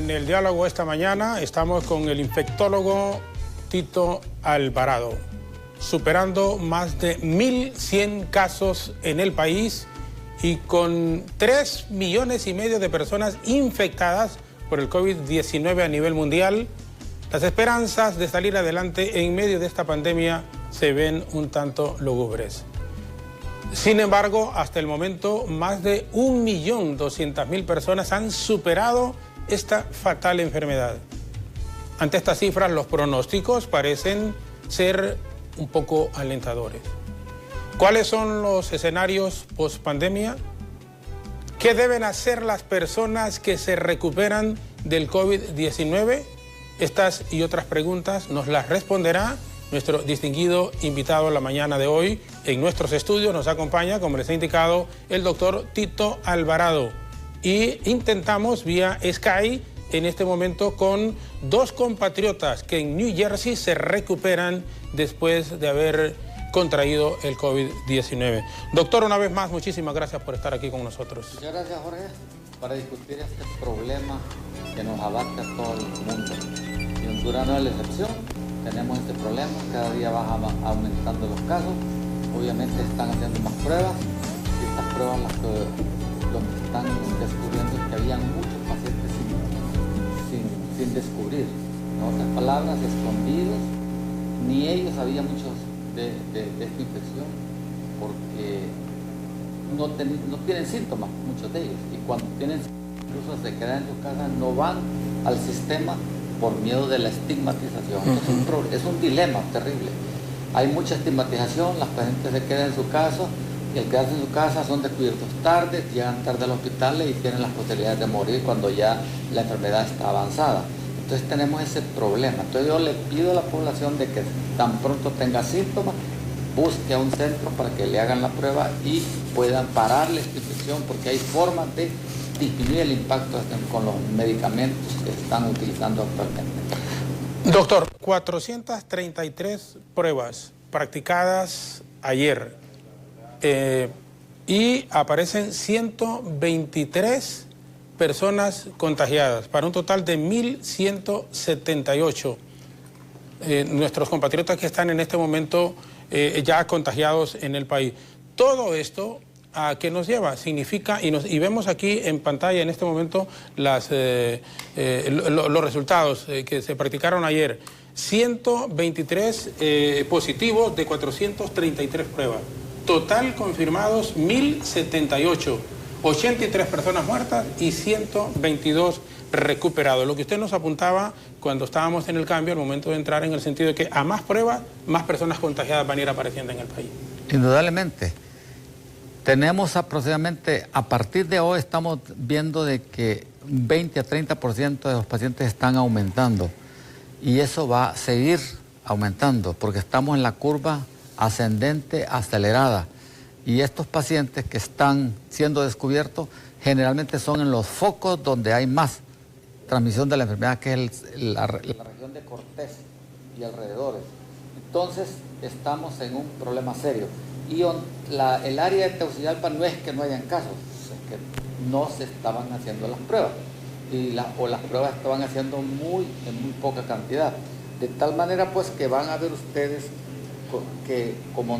En el diálogo esta mañana estamos con el infectólogo Tito Alvarado, superando más de 1.100 casos en el país y con 3,5 millones de personas infectadas por el COVID-19 a nivel mundial. Las esperanzas de salir adelante en medio de esta pandemia se ven un tanto lúgubres. Sin embargo, hasta el momento, más de 1.200.000 personas han superado esta fatal enfermedad. Ante estas cifras, los pronósticos parecen ser un poco alentadores. ¿Cuáles son los escenarios post-pandemia? ¿Qué deben hacer las personas que se recuperan del COVID-19? Estas y otras preguntas nos las responderá nuestro distinguido invitado la mañana de hoy. En nuestros estudios nos acompaña, como les he indicado, el doctor Tito Alvarado. Y intentamos vía Skype en este momento con dos compatriotas que en New Jersey se recuperan después de haber contraído el COVID-19. Doctor, una vez más, muchísimas gracias por estar aquí con nosotros. Muchas gracias, Jorge, para discutir este problema que nos abarca a todo el mundo. Y Honduras no es la excepción. Tenemos este problema, cada día van aumentando los casos, obviamente están haciendo más pruebas, y estas pruebas lo que están descubriendo es que había muchos pacientes sin descubrir, en otras palabras, escondidos, ni ellos sabían muchos de esta infección, porque no tienen síntomas, muchos de ellos, y cuando tienen incluso se quedan en su casa, no van al sistema por miedo de la estigmatización. Entonces, es un dilema terrible. Hay mucha estigmatización, las pacientes se quedan en su casa y al quedarse en su casa son descubiertos tarde, llegan tarde al hospital y tienen las posibilidades de morir cuando ya la enfermedad está avanzada. Entonces tenemos ese problema. Entonces yo le pido a la población de que tan pronto tenga síntomas, busque a un centro para que le hagan la prueba y puedan pararle esta infección, porque hay formas de disminuir el impacto con los medicamentos que están utilizando actualmente. Doctor, 433 pruebas practicadas ayer y aparecen 123 personas contagiadas para un total de 1.178. Nuestros compatriotas que están en este momento ya contagiados en el país. Todo esto, ¿a qué nos lleva? Significa, y vemos aquí en pantalla en este momento los resultados que se practicaron ayer. 123 positivos de 433 pruebas. Total confirmados 1.078. 83 personas muertas y 122 recuperados. Lo que usted nos apuntaba cuando estábamos en el cambio, al momento de entrar, en el sentido de que a más pruebas, más personas contagiadas van a ir apareciendo en el país. Indudablemente. Tenemos aproximadamente, a partir de hoy estamos viendo de que 20 a 30% de los pacientes están aumentando y eso va a seguir aumentando porque estamos en la curva ascendente acelerada y estos pacientes que están siendo descubiertos generalmente son en los focos donde hay más transmisión de la enfermedad, que es la región de Cortés y alrededores. Entonces estamos en un problema serio. Y el área de Tegucigalpa no es que no hayan casos, es que no se estaban haciendo las pruebas o las pruebas estaban haciendo en muy poca cantidad, de tal manera pues que van a ver ustedes que como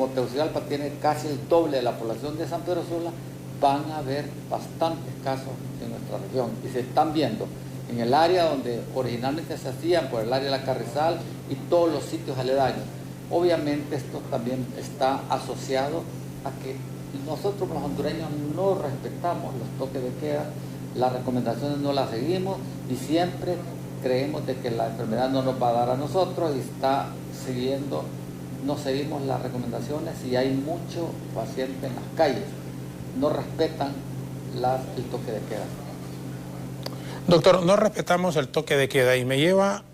Tegucigalpa tiene casi el doble de la población de San Pedro Sula, van a ver bastantes casos en nuestra región y se están viendo en el área donde originalmente se hacían, por el área de la Carrizal y todos los sitios aledaños. Obviamente esto también está asociado a que nosotros los hondureños no respetamos los toques de queda, las recomendaciones no las seguimos y siempre creemos de que la enfermedad no nos va a dar a nosotros y no seguimos las recomendaciones y hay muchos pacientes en las calles, no respetan el toque de queda. Doctor, no respetamos el toque de queda y me lleva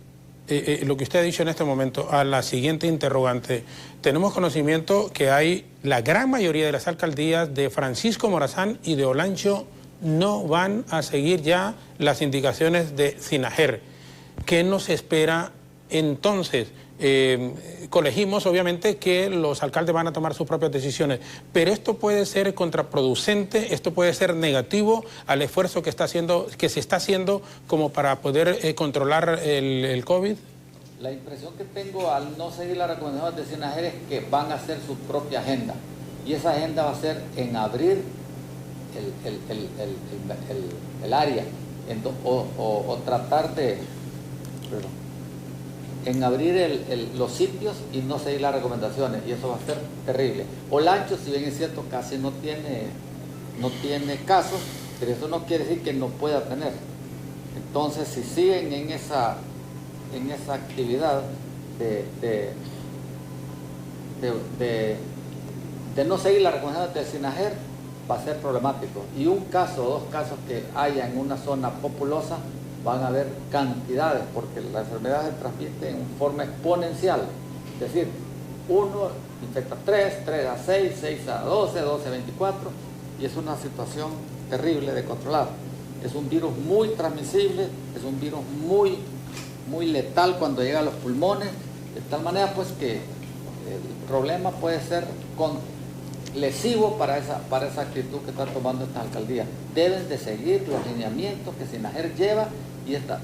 lo que usted ha dicho en este momento a la siguiente interrogante. Tenemos conocimiento que hay la gran mayoría de las alcaldías de Francisco Morazán y de Olancho no van a seguir ya las indicaciones de SINAGER. ¿Qué nos espera entonces? colegimos, obviamente, que los alcaldes van a tomar sus propias decisiones, pero esto puede ser contraproducente, esto puede ser negativo al esfuerzo que se está haciendo como para poder controlar el COVID. La impresión que tengo al no seguir las recomendaciones de SINAGER es que van a hacer su propia agenda, y esa agenda va a ser en abrir el área o tratar de en abrir los sitios y no seguir las recomendaciones, y eso va a ser terrible. Olancho, si bien es cierto, casi no tiene casos, pero eso no quiere decir que no pueda tener. Entonces, si siguen en esa actividad de no seguir las recomendaciones del SINAGER, va a ser problemático. Y un caso o dos casos que haya en una zona populosa, van a haber cantidades, porque la enfermedad se transmite en forma exponencial. Es decir, uno infecta 3 a 6, 6 a 12, 12 a 24, y es una situación terrible de controlar. Es un virus muy transmisible, es un virus muy letal cuando llega a los pulmones, de tal manera pues que el problema puede ser lesivo para esa actitud que están tomando estas alcaldías. Deben de seguir los lineamientos que SINAGER lleva,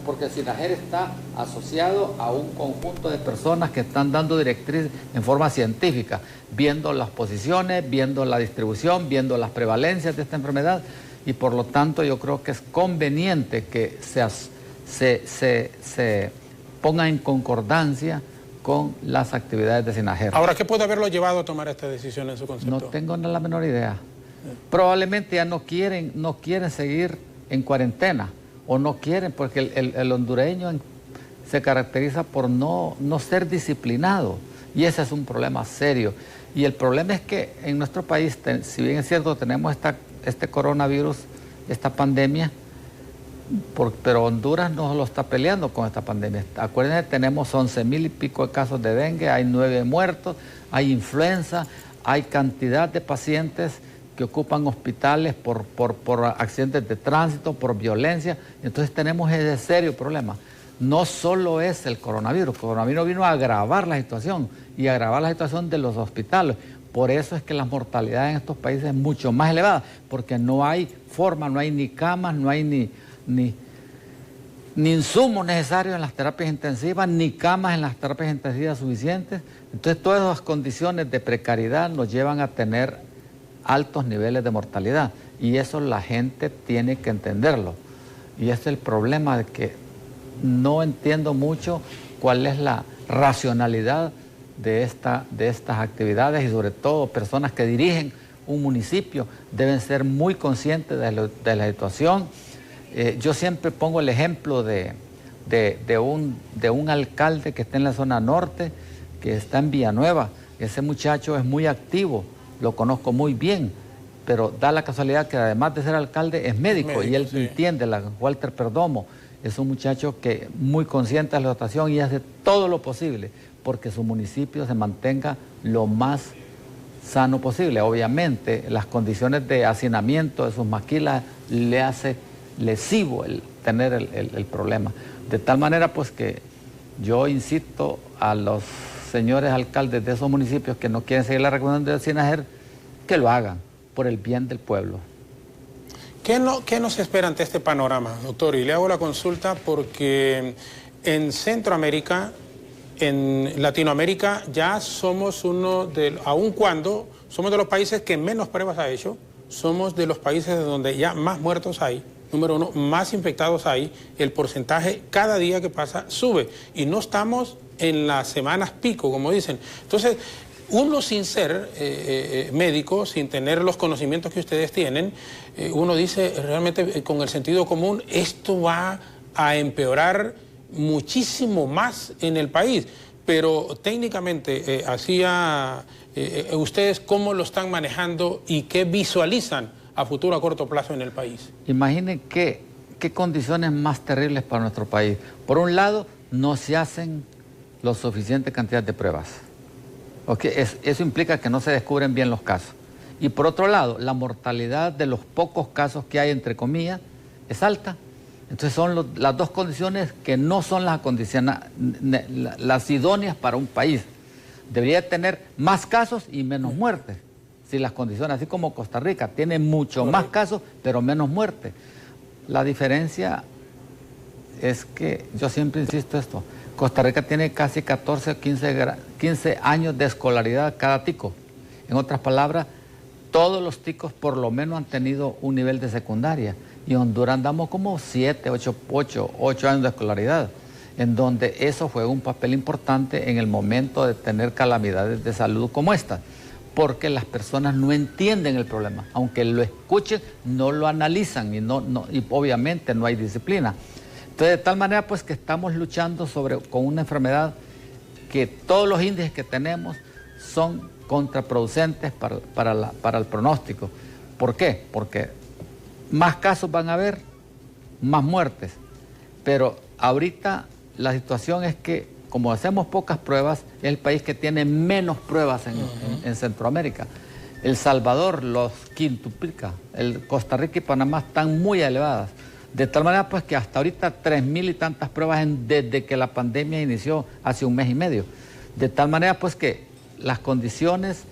porque SINAGER está asociado a un conjunto de personas que están dando directrices en forma científica, viendo las posiciones, viendo la distribución, viendo las prevalencias de esta enfermedad, y por lo tanto yo creo que es conveniente que se ponga en concordancia con las actividades de SINAGER. Ahora, ¿qué puede haberlo llevado a tomar esta decisión en su concepto? No tengo la menor idea. Probablemente ya no quieren seguir en cuarentena, o no quieren, porque el hondureño se caracteriza por no ser disciplinado, y ese es un problema serio. Y el problema es que en nuestro país, si bien es cierto, tenemos este coronavirus, esta pandemia, pero Honduras no lo está peleando con esta pandemia. Acuérdense, tenemos 11,000 y pico de casos de dengue, hay 9 muertos, hay influenza, hay cantidad de pacientes que ocupan hospitales por accidentes de tránsito, por violencia. Entonces tenemos ese serio problema. No solo es el coronavirus vino a agravar la situación, y agravar la situación de los hospitales. Por eso es que la mortalidad en estos países es mucho más elevada, porque no hay forma, no hay ni camas, no hay ni insumos necesarios en las terapias intensivas, ni camas en las terapias intensivas suficientes. Entonces todas esas condiciones de precariedad nos llevan a tener altos niveles de mortalidad, y eso la gente tiene que entenderlo. Y ese es el problema, de que no entiendo mucho cuál es la racionalidad de estas actividades, y sobre todo personas que dirigen un municipio deben ser muy conscientes de la situación. Yo siempre pongo el ejemplo de un alcalde que está en la zona norte, que está en Villanueva. Ese muchacho es muy activo, lo conozco muy bien, pero da la casualidad que además de ser alcalde es médico, y él entiende, Walter Perdomo, es un muchacho que muy consciente de la situación y hace todo lo posible porque su municipio se mantenga lo más sano posible. Obviamente, las condiciones de hacinamiento de sus maquilas le hace lesivo el tener el problema. De tal manera, pues, que yo insisto a los señores alcaldes de esos municipios que no quieren seguir la recomendación de SINAGER, que lo hagan por el bien del pueblo. ¿Qué nos espera ante este panorama, doctor? Y le hago la consulta porque en Centroamérica, en Latinoamérica, ya somos aun cuando somos de los países que menos pruebas ha hecho, somos de los países donde ya más muertos hay. Número uno, más infectados hay, el porcentaje cada día que pasa sube, y no estamos en las semanas pico, como dicen. Entonces, uno sin ser médico, sin tener los conocimientos que ustedes tienen, uno dice realmente con el sentido común, esto va a empeorar muchísimo más en el país. Pero técnicamente, ¿ustedes cómo lo están manejando y qué visualizan a futuro, a corto plazo en el país? Imaginen qué condiciones más terribles para nuestro país. Por un lado, no se hacen la suficiente cantidad de pruebas. Eso implica que no se descubren bien los casos. Y por otro lado, la mortalidad de los pocos casos que hay, entre comillas, es alta. Entonces son las dos condiciones que no son las idóneas para un país. Debería tener más casos y menos muertes. Si las condiciones, así como Costa Rica, tiene mucho más casos, pero menos muertes. La diferencia es que, yo siempre insisto esto, Costa Rica tiene casi 14 o 15 años de escolaridad cada tico. En otras palabras, todos los ticos por lo menos han tenido un nivel de secundaria. Y en Honduras andamos como 7, 8 años de escolaridad, en donde eso juega un papel importante en el momento de tener calamidades de salud como esta, porque las personas no entienden el problema, aunque lo escuchen, no lo analizan y obviamente no hay disciplina. Entonces, de tal manera pues que estamos luchando con una enfermedad que todos los índices que tenemos son contraproducentes para el pronóstico. ¿Por qué? Porque más casos van a haber, más muertes. Pero ahorita la situación es que, como hacemos pocas pruebas, es el país que tiene menos pruebas en Centroamérica. El Salvador los quintuplica, Costa Rica y Panamá están muy elevadas. De tal manera pues que hasta ahorita 3.000 y tantas pruebas desde que la pandemia inició hace un mes y medio. De tal manera pues que las condiciones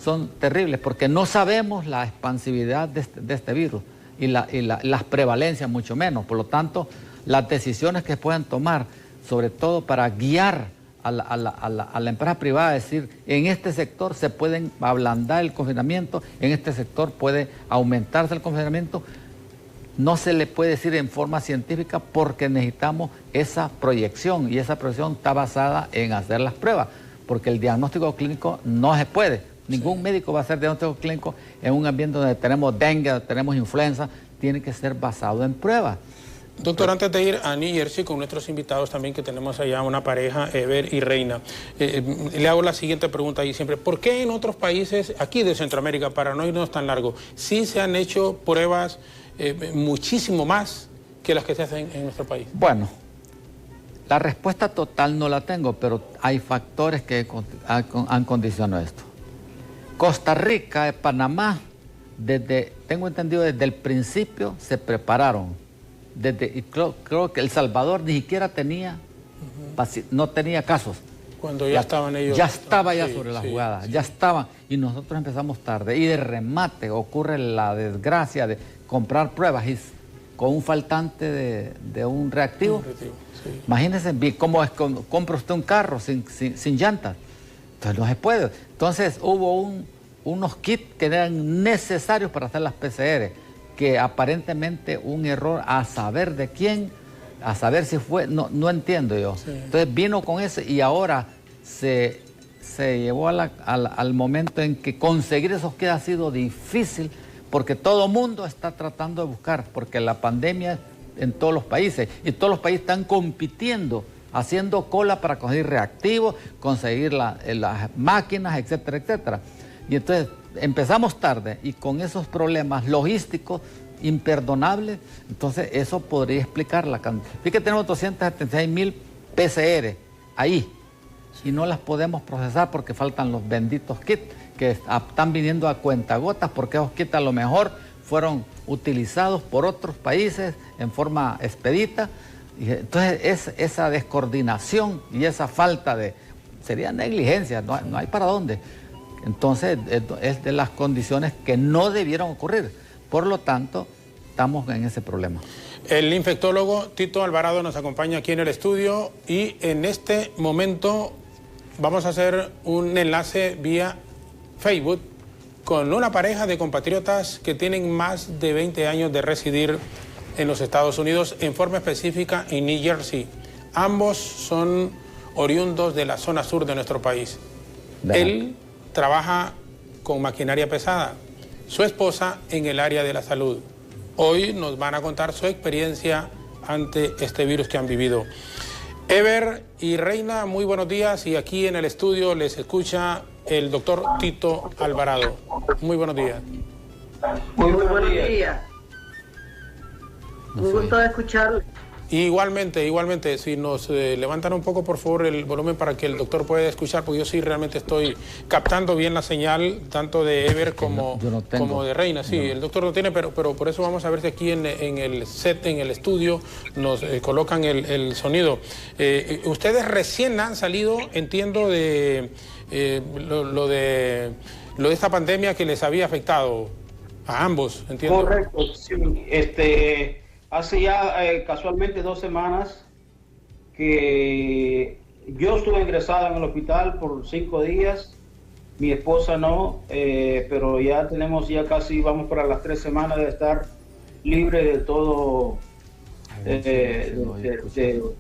son terribles porque no sabemos la expansividad de este virus y las prevalencias mucho menos. Por lo tanto, las decisiones que puedan tomar, sobre todo para guiar a la empresa privada, es decir, en este sector se pueden ablandar el confinamiento, en este sector puede aumentarse el confinamiento. No se le puede decir en forma científica porque necesitamos esa proyección y esa proyección está basada en hacer las pruebas, porque el diagnóstico clínico no se puede. Ningún médico va a hacer diagnóstico clínico en un ambiente donde tenemos dengue, tenemos influenza, tiene que ser basado en pruebas. Doctor, antes de ir a New Jersey con nuestros invitados también, que tenemos allá una pareja, Ever y Reina, le hago la siguiente pregunta ahí siempre. ¿Por qué en otros países, aquí de Centroamérica, para no irnos tan largo, sí se han hecho pruebas muchísimo más que las que se hacen en nuestro país? Bueno, la respuesta total no la tengo, pero hay factores que han condicionado esto. Costa Rica, Panamá, tengo entendido, desde el principio se prepararon. Y creo que El Salvador ni siquiera no tenía casos. Cuando ya estaban ellos. Ya estaba sobre la jugada, ya estaban. Y nosotros empezamos tarde. Y de remate ocurre la desgracia de comprar pruebas y con un faltante de un reactivo. Sí. Imagínense cómo es compra usted un carro sin llantas. Entonces no se puede. Entonces hubo unos kits que eran necesarios para hacer las PCR, que aparentemente un error a saber de quién, a saber si fue, no entiendo yo. Sí. Entonces vino con eso y ahora se llevó al momento en que conseguir esos kits ha sido difícil, porque todo el mundo está tratando de buscar, porque la pandemia en todos los países, y todos los países están compitiendo, haciendo cola para conseguir reactivos, conseguir las máquinas, etcétera, etcétera. Y entonces empezamos tarde y con esos problemas logísticos imperdonables, entonces eso podría explicar la cantidad. Fíjate que tenemos 276.000 PCR ahí y no las podemos procesar porque faltan los benditos kits que están viniendo a cuentagotas, porque esos kits a lo mejor fueron utilizados por otros países en forma expedita. Y entonces esa descoordinación y esa falta sería negligencia, no hay para dónde. Entonces es de las condiciones que no debieron ocurrir. Por lo tanto, estamos en ese problema. El infectólogo Tito Alvarado nos acompaña aquí en el estudio y en este momento vamos a hacer un enlace vía Facebook con una pareja de compatriotas que tienen más de 20 años de residir en los Estados Unidos, en forma específica en New Jersey. Ambos son oriundos de la zona sur de nuestro país. Él trabaja con maquinaria pesada, su esposa en el área de la salud. Hoy nos van a contar su experiencia ante este virus que han vivido. Ever y Reina, muy buenos días, y aquí en el estudio les escucha el doctor Tito Alvarado. Muy buenos días. Muy buenos días. Un gusto de escucharlo. Igualmente, si nos levantan un poco, por favor, el volumen para que el doctor pueda escuchar, porque yo sí realmente estoy captando bien la señal, tanto de Ever como de Reina. Sí, el doctor no tiene, pero por eso vamos a ver si aquí en el set, en el estudio, nos colocan el sonido. Ustedes recién han salido, entiendo, de lo de esta pandemia que les había afectado a ambos, entiendo. Correcto, sí. Hace ya casualmente 2 semanas que yo estuve ingresada en el hospital por 5 días, mi esposa no, pero ya tenemos vamos para las 3 semanas de estar libre de todo, de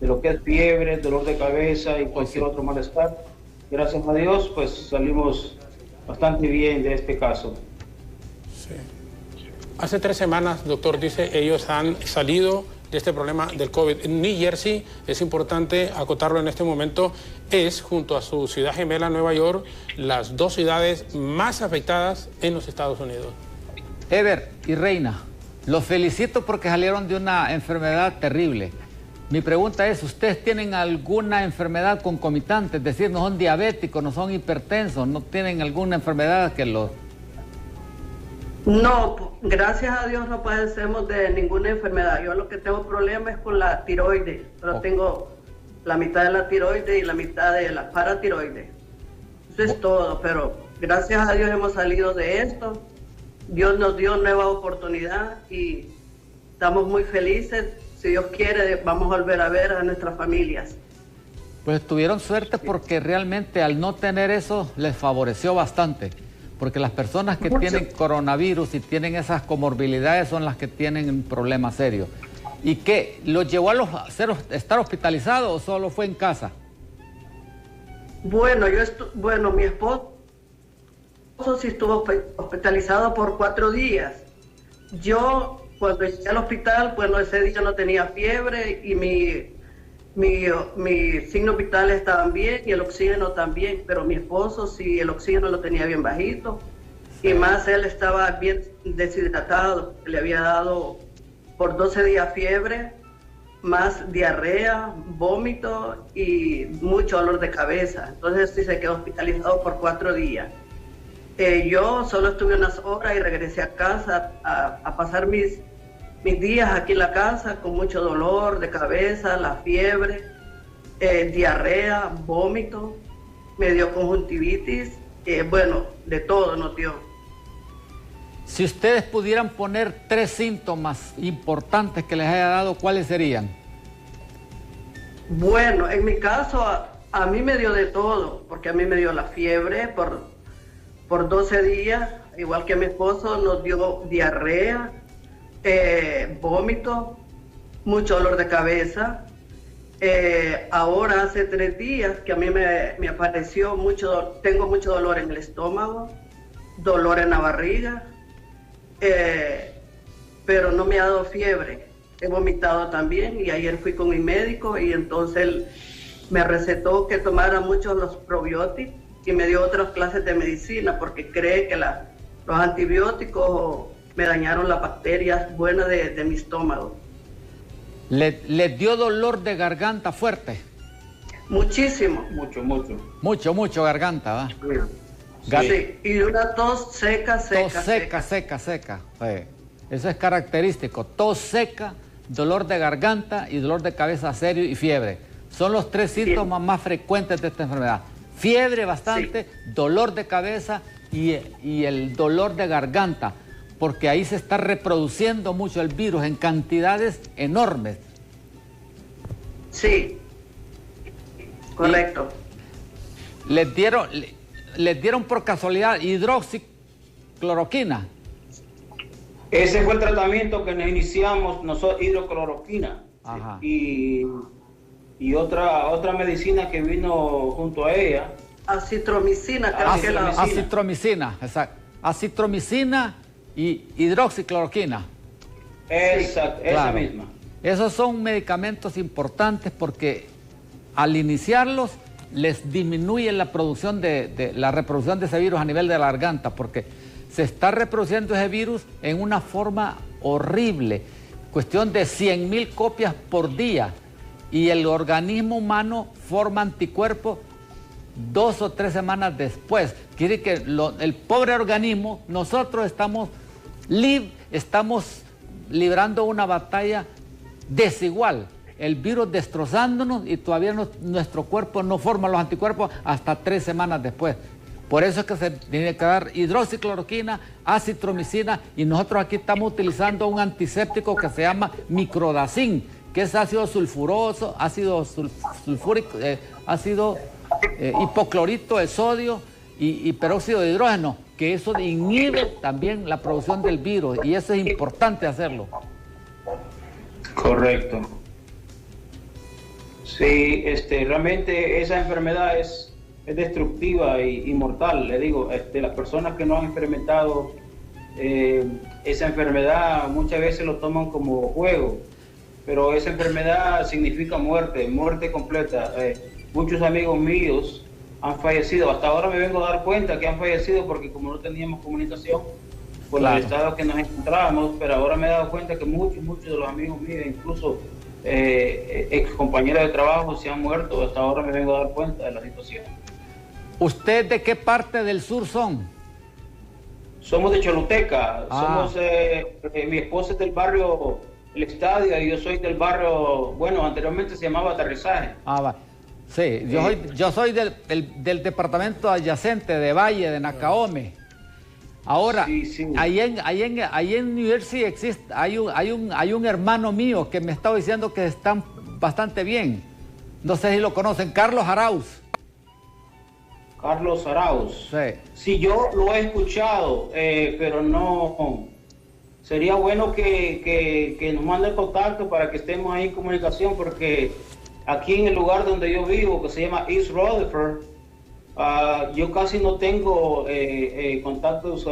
lo que es fiebre, dolor de cabeza y cualquier otro malestar. Gracias a Dios, pues salimos bastante bien de este caso. Sí. Hace 3 semanas, doctor, dice, ellos han salido de este problema del COVID. New Jersey, es importante acotarlo en este momento, es, junto a su ciudad gemela, Nueva York, las 2 ciudades más afectadas en los Estados Unidos. Ever y Reina, los felicito porque salieron de una enfermedad terrible. Mi pregunta es, ¿ustedes tienen alguna enfermedad concomitante? Es decir, no son diabéticos, no son hipertensos, no tienen alguna enfermedad que los... No, gracias a Dios no padecemos de ninguna enfermedad. Yo lo que tengo problema es con la tiroides. Pero tengo la mitad de la tiroides y la mitad de la paratiroides. Eso es todo, pero gracias a Dios hemos salido de esto. Dios nos dio nueva oportunidad y estamos muy felices. Si Dios quiere, vamos a volver a ver a nuestras familias. Pues tuvieron suerte porque realmente al no tener eso les favoreció bastante. Porque las personas que tienen coronavirus y tienen esas comorbilidades son las que tienen un problema serio. ¿Y qué? ¿Los llevó a estar hospitalizados o solo fue en casa? Bueno, mi esposo sí estuvo hospitalizado por 4 días. Yo, cuando llegué al hospital, bueno, ese día no tenía fiebre y mis signos vitales estaban bien y el oxígeno también, pero mi esposo sí, el oxígeno lo tenía bien bajito y más él estaba bien deshidratado, le había dado por 12 días fiebre, más diarrea, vómito y mucho dolor de cabeza. Entonces sí se quedó hospitalizado por 4 días. Yo solo estuve unas horas y regresé a casa a pasar mis días aquí en la casa con mucho dolor de cabeza, la fiebre, diarrea, vómito, me dio conjuntivitis, bueno, de todo nos dio. Si ustedes pudieran poner 3 síntomas importantes que les haya dado, ¿cuáles serían? Bueno, en mi caso, a mí me dio de todo, porque a mí me dio la fiebre por 12 días, igual que a mi esposo nos dio diarrea, vómito, mucho dolor de cabeza. Ahora hace 3 días que a mí me apareció tengo mucho dolor en el estómago, dolor en la barriga, pero no me ha dado fiebre. He vomitado también y ayer fui con mi médico y entonces él me recetó que tomara muchos los probióticos y me dio otras clases de medicina porque cree que los antibióticos me dañaron las bacterias buenas de mi estómago. ¿Les dio dolor de garganta fuerte? Muchísimo. Mucho garganta, ¿va? Sí, y una tos seca. Sí. Eso es característico. Tos seca, dolor de garganta y dolor de cabeza serio y fiebre. Son los 3 síntomas más frecuentes de esta enfermedad. Fiebre bastante, dolor de cabeza y el dolor de garganta, porque ahí se está reproduciendo mucho el virus en cantidades enormes. Sí, correcto. Les dieron por casualidad hidroxicloroquina. Ese fue el tratamiento que nos iniciamos nosotros, hidrocloroquina. Ajá. Y otra medicina que vino junto a ella. Acitromicina, Acitromicina, exacto. Acitromicina y hidroxicloroquina. Exacto, esa misma. Esos son medicamentos importantes porque al iniciarlos les disminuye la producción la reproducción de ese virus a nivel de la garganta, porque se está reproduciendo ese virus en una forma horrible. cuestión de 100.000 copias por día, y el organismo humano forma anticuerpos 2 o 3 semanas después. Quiere que el pobre organismo, nosotros estamos librando una batalla desigual. El virus destrozándonos y todavía nuestro cuerpo no forma los anticuerpos hasta 3 semanas después. Por eso es que se tiene que dar hidroxicloroquina, acitromicina, y nosotros aquí estamos utilizando un antiséptico que se llama microdacin, que es ácido sulfuroso, ácido sulfúrico, ácido hipoclorito de sodio y peróxido de hidrógeno, que eso inhibe también la producción del virus, y eso es importante hacerlo. Correcto. Sí, realmente esa enfermedad es destructiva y mortal. Le digo, las personas que no han experimentado esa enfermedad muchas veces lo toman como juego, pero esa enfermedad significa muerte completa. Muchos amigos míos han fallecido. Hasta ahora me vengo a dar cuenta que han fallecido porque como no teníamos comunicación por el estado que nos encontrábamos, pero ahora me he dado cuenta que muchos de los amigos míos, incluso ex compañeros de trabajo, se han muerto. Hasta ahora me vengo a dar cuenta de la situación. ¿Usted de qué parte del sur son? Somos de Choluteca. Mi esposa es del barrio El Estadio y yo soy del barrio, bueno, anteriormente se llamaba Aterrizaje. Va. Sí, yo soy del departamento adyacente de Valle, de Nacaome. Ahora, sí. Ahí en New Jersey hay un hermano mío que me estaba diciendo que están bastante bien. No sé si lo conocen, Carlos Arauz. Carlos Arauz. Sí. Sí, yo lo he escuchado, pero no. Sería bueno que nos mande contacto para que estemos ahí en comunicación, porque aquí en el lugar donde yo vivo, que se llama East Rutherford, yo casi no tengo contactos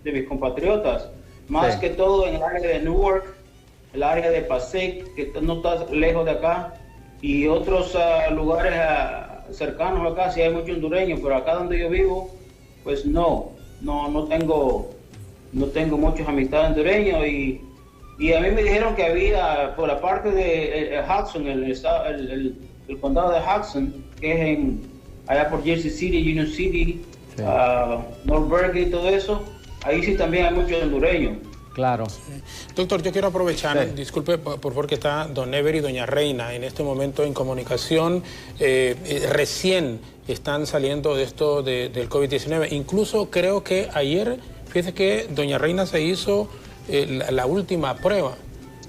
de mis compatriotas, más que todo en el área de Newark, el área de Passaic, que no está lejos de acá, y otros lugares cercanos acá, sí hay muchos hondureños, pero acá donde yo vivo, pues no tengo muchos amistades hondureños, y a mí me dijeron que había por la parte de Hudson, el condado de Hudson, que es allá por Jersey City, Union City, sí. North Berkeley y todo eso, ahí sí también hay muchos hondureños. Claro. Sí. Doctor, yo quiero aprovechar, disculpe por favor, que está don Ever y doña Reina en este momento en comunicación. Recién están saliendo de esto del COVID-19. Incluso creo que ayer, fíjese que doña Reina se hizo la última prueba.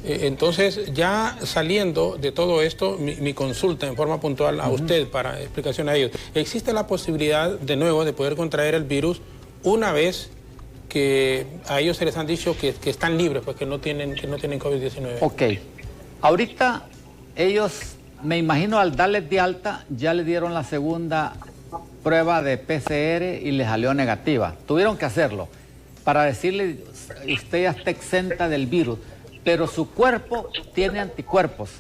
Entonces, ya saliendo de todo esto, mi consulta en forma puntual a usted para explicación a ellos. ¿Existe la posibilidad de nuevo de poder contraer el virus una vez que a ellos se les han dicho que están libres, pues que no tienen COVID-19? Ok. Ahorita ellos, me imagino, al darles de alta, ya le dieron la segunda prueba de PCR y les salió negativa. Tuvieron que hacerlo para decirle, usted ya está exenta del virus, pero su cuerpo tiene anticuerpos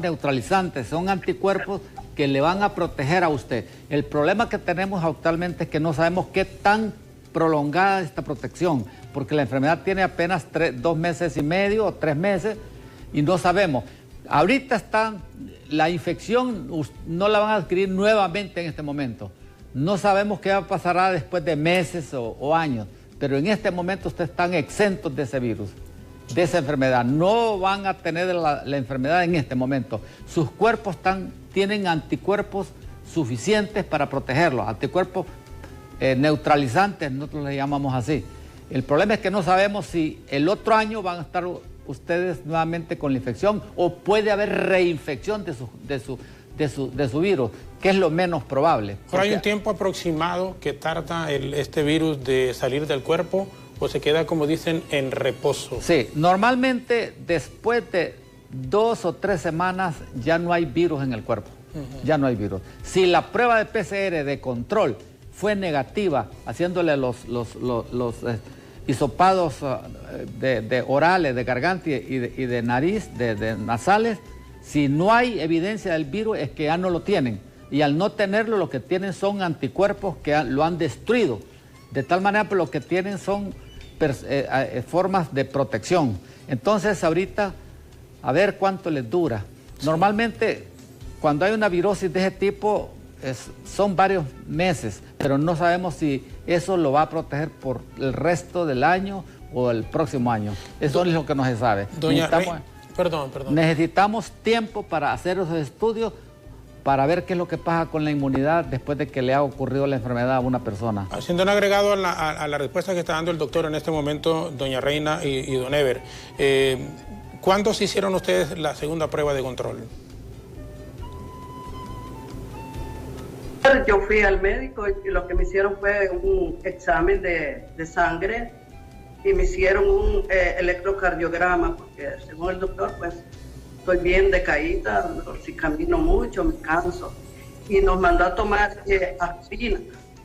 neutralizantes, son anticuerpos que le van a proteger a usted. El problema que tenemos actualmente es que no sabemos qué tan prolongada esta protección, porque la enfermedad tiene apenas 2 meses y medio o 3 meses y no sabemos. Ahorita la infección no la van a adquirir nuevamente en este momento. No sabemos qué pasará después de meses o años, pero en este momento ustedes están exentos de ese virus, de esa enfermedad. No van a tener la enfermedad en este momento. Sus cuerpos tienen anticuerpos suficientes para protegerlos, anticuerpos neutralizantes, nosotros les llamamos así. El problema es que no sabemos si el otro año van a estar ustedes nuevamente con la infección o puede haber reinfección de su virus, que es lo menos probable. ¿Pero hay un tiempo aproximado que tarda este virus de salir del cuerpo o se queda, como dicen, en reposo? Sí, normalmente después de 2 o 3 semanas ya no hay virus en el cuerpo, ya no hay virus. Si la prueba de PCR de control fue negativa, haciéndole los hisopados de orales, de garganta y de nariz, de nasales, si no hay evidencia del virus es que ya no lo tienen. Y al no tenerlo, lo que tienen son anticuerpos que lo han destruido. De tal manera que lo que tienen son formas de protección. Entonces ahorita, a ver cuánto les dura. Normalmente, cuando hay una virosis de ese tipo, son varios meses, pero no sabemos si eso lo va a proteger por el resto del año o el próximo año. Eso es lo que no se sabe. Necesitamos tiempo para hacer esos estudios, para ver qué es lo que pasa con la inmunidad después de que le ha ocurrido la enfermedad a una persona. Haciendo un agregado a la respuesta que está dando el doctor en este momento, doña Reina y don Ever, ¿cuándo se hicieron ustedes la segunda prueba de control? Yo fui al médico y lo que me hicieron fue un examen de sangre y me hicieron un electrocardiograma, porque según el doctor, pues, estoy bien decaída, si camino mucho, me canso. Y nos mandó a tomar aspirina,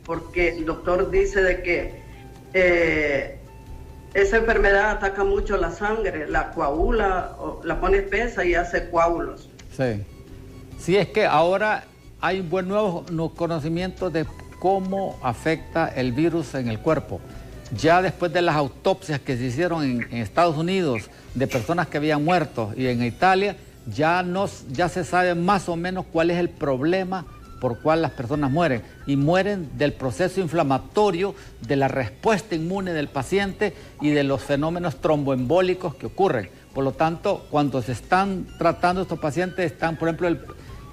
porque el doctor dice de que esa enfermedad ataca mucho la sangre, la coagula, o la pone espesa y hace coágulos. Sí. Sí, es que ahora hay un buen nuevo conocimiento de cómo afecta el virus en el cuerpo. Ya después de las autopsias que se hicieron en Estados Unidos de personas que habían muerto y en Italia, ya se sabe más o menos cuál es el problema por cual las personas mueren. Y mueren del proceso inflamatorio, de la respuesta inmune del paciente y de los fenómenos tromboembólicos que ocurren. Por lo tanto, cuando se están tratando estos pacientes, están, por ejemplo,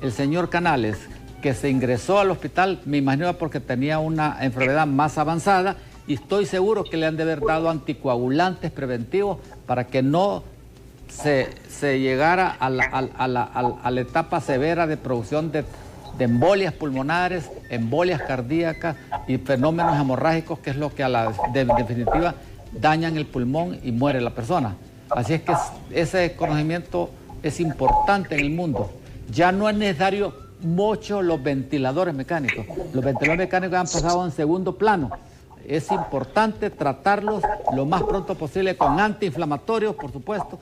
el señor Canales, que se ingresó al hospital, me imagino porque tenía una enfermedad más avanzada, y estoy seguro que le han de haber dado anticoagulantes preventivos para que no se llegara a la etapa severa de producción de embolias pulmonares, embolias cardíacas y fenómenos hemorrágicos, que es lo que de definitiva dañan el pulmón y muere la persona. Así es que ese conocimiento es importante en el mundo. Ya no es necesario mucho los ventiladores mecánicos. Los ventiladores mecánicos han pasado en segundo plano. Es importante tratarlos lo más pronto posible con antiinflamatorios, por supuesto,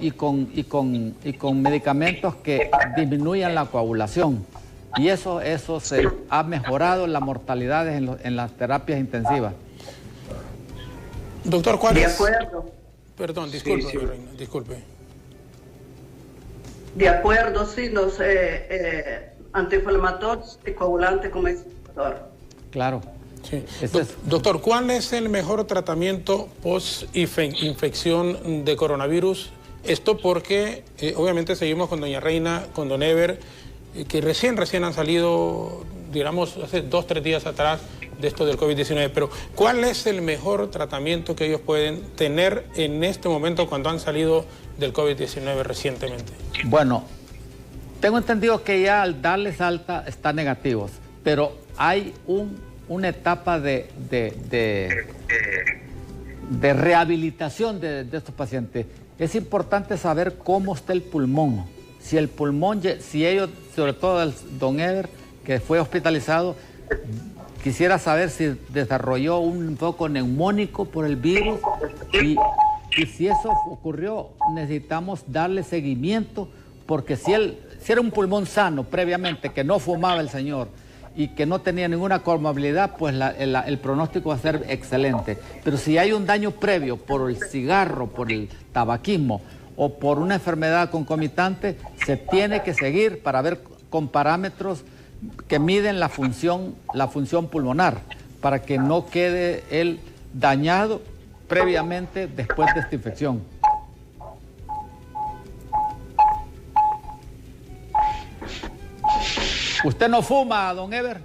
y con medicamentos que disminuyan la coagulación. Y eso se ha mejorado la mortalidad en las terapias intensivas. Doctor, ¿cuál es? De acuerdo. Perdón, disculpe, sí. Reina, disculpe. De acuerdo, sí, los antiinflamatorios y coagulantes, como dice el doctor. Claro. Sí. Doctor, ¿cuál es el mejor tratamiento post-infección de coronavirus? Esto porque obviamente seguimos con doña Reina, con don Ever, que recién han salido, digamos, hace 2 o 3 días atrás de esto del COVID-19. Pero ¿cuál es el mejor tratamiento que ellos pueden tener en este momento cuando han salido del COVID-19 recientemente? Bueno, tengo entendido que ya al darles alta están negativos, pero hay una etapa de rehabilitación de estos pacientes. Es importante saber cómo está el pulmón. Si el pulmón, si ellos, sobre todo el don Ever, que fue hospitalizado, quisiera saber si desarrolló un foco neumónico por el virus y si eso ocurrió, necesitamos darle seguimiento, porque si era un pulmón sano previamente, que no fumaba el señor y que no tenía ninguna comorbilidad, pues el pronóstico va a ser excelente. Pero si hay un daño previo por el cigarro, por el tabaquismo o por una enfermedad concomitante, se tiene que seguir para ver con parámetros que miden la función pulmonar, para que no quede él dañado previamente después de esta infección. ¿Usted no fuma, don Ever?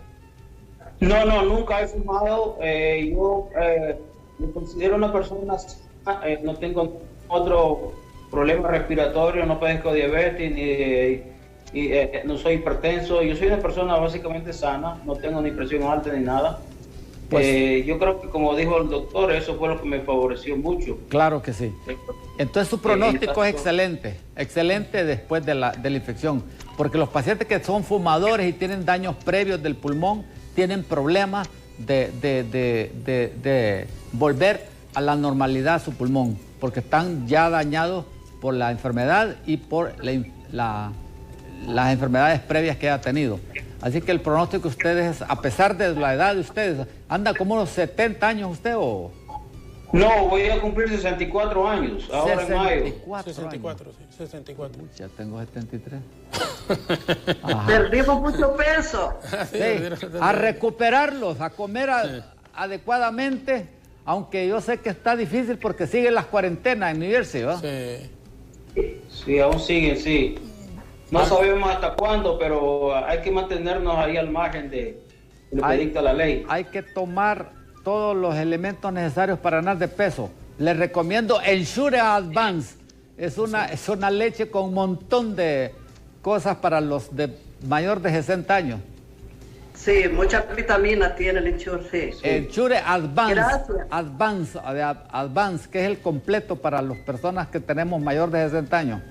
No, nunca he fumado. Yo me considero una persona sana, no tengo otro problema respiratorio, no padezco diabetes, no soy hipertenso. Yo soy una persona básicamente sana, no tengo ni presión alta ni nada. Pues, yo creo que, como dijo el doctor, eso fue lo que me favoreció mucho. Claro que sí. Entonces su pronóstico es excelente después de la infección, porque los pacientes que son fumadores y tienen daños previos del pulmón tienen problemas de volver a la normalidad su pulmón, porque están ya dañados por la enfermedad y por las enfermedades previas que ha tenido. Así que el pronóstico de ustedes, a pesar de la edad de ustedes, ¿anda como unos 70 años usted o...? No, voy a cumplir 64 años, ahora en mayo. 64, sí, 64. Ya tengo 73. Perdimos mucho peso. Sí, a recuperarlos, a comer adecuadamente, aunque yo sé que está difícil porque siguen las cuarentenas en New Jersey, ¿va? Sí. Sí, aún siguen, sí. No sabemos hasta cuándo, pero hay que mantenernos ahí al margen de lo que dicta la ley. Hay que tomar todos los elementos necesarios para ganar de peso. Les recomiendo Ensure Advance. Es una leche con un montón de cosas para los de mayor de 60 años. Sí, muchas vitaminas tiene el Ensure, sí. Ensure Advance. Gracias. Advance, que es el completo para las personas que tenemos mayor de 60 años.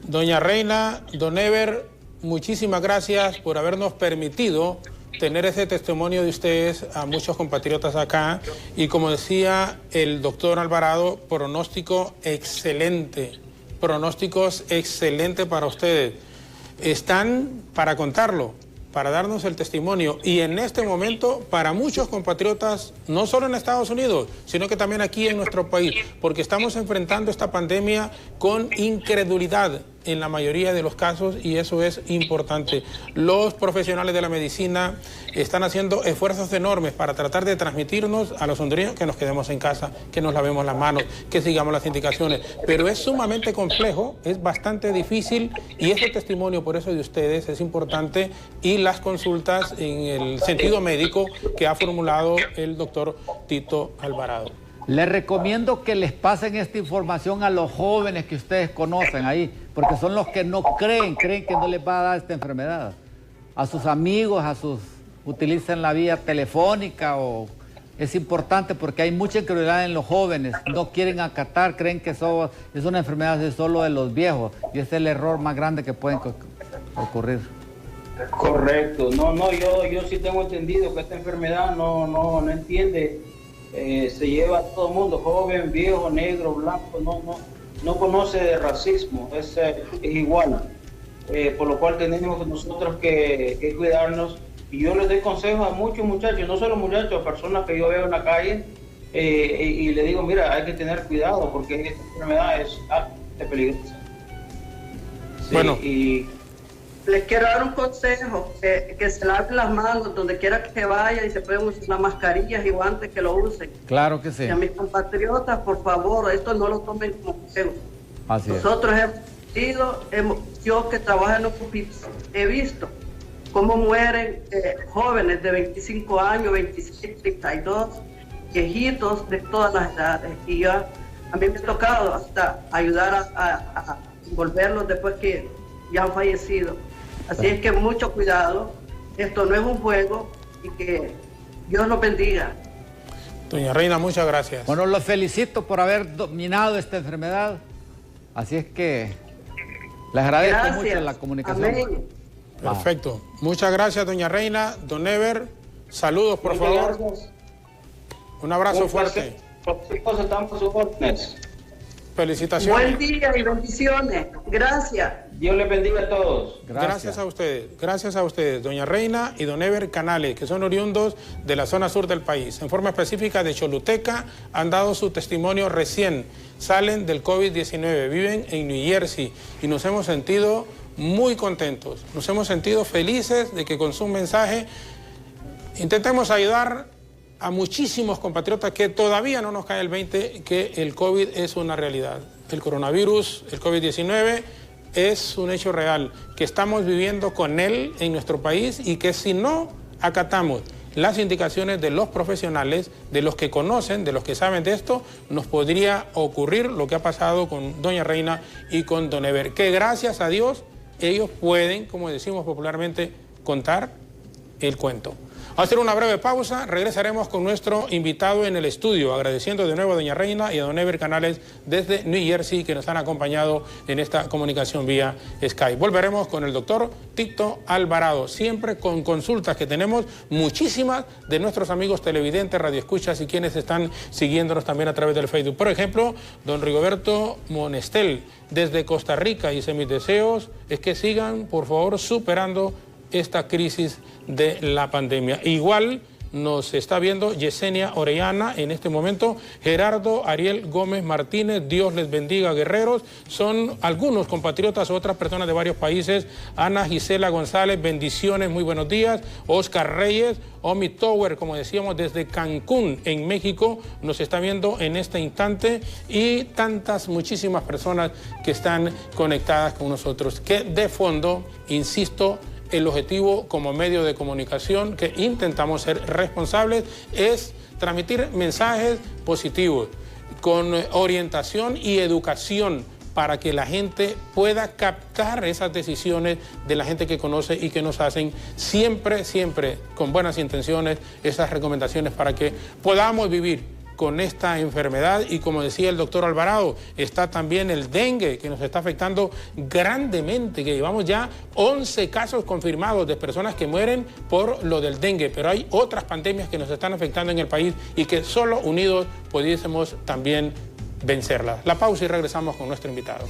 Doña Reina, don Ever, muchísimas gracias por habernos permitido tener ese testimonio de ustedes a muchos compatriotas acá. Y como decía el doctor Alvarado, pronósticos excelentes para ustedes. Están para contarlo, para darnos el testimonio. Y en este momento, para muchos compatriotas, no solo en Estados Unidos, sino que también aquí en nuestro país, porque estamos enfrentando esta pandemia con incredulidad en la mayoría de los casos, y eso es importante. Los profesionales de la medicina están haciendo esfuerzos enormes para tratar de transmitirnos a los hondureños que nos quedemos en casa, que nos lavemos las manos, que sigamos las indicaciones, pero es sumamente complejo, es bastante difícil, y ese testimonio por eso de ustedes es importante, y las consultas en el sentido médico que ha formulado el doctor Tito Alvarado. Les recomiendo que les pasen esta información a los jóvenes que ustedes conocen ahí, porque son los que no creen que no les va a dar esta enfermedad. A sus amigos, utilicen la vía telefónica, o es importante porque hay mucha incredulidad en los jóvenes, no quieren acatar, creen que eso es una enfermedad solo de los viejos, y ese es el error más grande que puede ocurrir. Correcto. Yo sí tengo entendido que esta enfermedad no entiende. Se lleva a todo el mundo, joven, viejo, negro, blanco, no conoce de racismo, es igual, por lo cual tenemos nosotros que cuidarnos. Y yo les doy consejos a muchos muchachos, no solo muchachos, personas que yo veo en la calle, y le digo, mira, hay que tener cuidado porque esta enfermedad es altamente peligrosa. Sí, bueno. Y Les quiero dar un consejo, que se laven las manos donde quiera que vaya, y se pueden usar las mascarillas y guantes, que lo usen. Claro que sí. Y a mis compatriotas, por favor, esto no lo tomen como juego. Así es. Nosotros yo que trabajo en los hospitales, he visto cómo mueren jóvenes de 25 años, 26, 32, viejitos de todas las edades. Y a mí me ha tocado hasta ayudar a envolverlos después que ya han fallecido. Así es que mucho cuidado, esto no es un juego, y que Dios los bendiga. Doña Reina, muchas gracias. Bueno, los felicito por haber dominado esta enfermedad, así es que les agradezco mucho la comunicación. Amén. Perfecto. Muchas gracias, doña Reina. Don Ever, saludos, por favor. gracias. Un abrazo fuerte. Chicos, estamos a sus órdenes. Felicitaciones. Buen día y bendiciones. Gracias. Dios les bendiga a todos. Gracias a ustedes, doña Reina y don Ever Canales, que son oriundos de la zona sur del país, en forma específica de Choluteca, han dado su testimonio recién, salen del COVID-19, viven en New Jersey, y nos hemos sentido muy contentos, nos hemos sentido felices de que con su mensaje intentemos ayudar a muchísimos compatriotas que todavía no nos cae el 20 que el COVID es una realidad. El coronavirus, el COVID-19, es un hecho real, que estamos viviendo con él en nuestro país, y que si no acatamos las indicaciones de los profesionales, de los que conocen, de los que saben de esto, nos podría ocurrir lo que ha pasado con doña Reina y con don Ever, que gracias a Dios ellos pueden, como decimos popularmente, contar el cuento. Vamos a hacer una breve pausa, regresaremos con nuestro invitado en el estudio, agradeciendo de nuevo a doña Reina y a don Ever Canales desde New Jersey, que nos han acompañado en esta comunicación vía Skype. Volveremos con el doctor Tito Alvarado, siempre con consultas que tenemos muchísimas de nuestros amigos televidentes, radioescuchas y quienes están siguiéndonos también a través del Facebook. Por ejemplo, don Rigoberto Monestel desde Costa Rica, dice: mis deseos es que sigan, por favor, superando esta crisis de la pandemia. Igual nos está viendo Yesenia Orellana en este momento, Gerardo Ariel Gómez Martínez, Dios les bendiga, guerreros. Son algunos compatriotas, otras personas de varios países. Ana Gisela González, bendiciones, muy buenos días. Oscar Reyes, Omi Tower, como decíamos, desde Cancún, en México, nos está viendo en este instante, y tantas, muchísimas personas que están conectadas con nosotros, que de fondo, insisto, el objetivo como medio de comunicación que intentamos ser responsables es transmitir mensajes positivos, con orientación y educación, para que la gente pueda captar esas decisiones de la gente que conoce y que nos hacen siempre, siempre con buenas intenciones esas recomendaciones para que podamos vivir con esta enfermedad. Y como decía el doctor Alvarado, está también el dengue, que nos está afectando grandemente, que llevamos ya 11 casos confirmados de personas que mueren por lo del dengue, pero hay otras pandemias que nos están afectando en el país y que solo unidos pudiésemos también vencerlas. La pausa y regresamos con nuestro invitado.